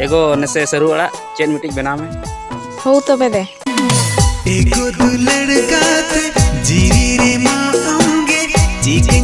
एगो नसे सरू अड़ा चेन मिट्टी बना में हो तो बेदे एको दुलड़ गात जीवी रे माँ आऊंगे जी के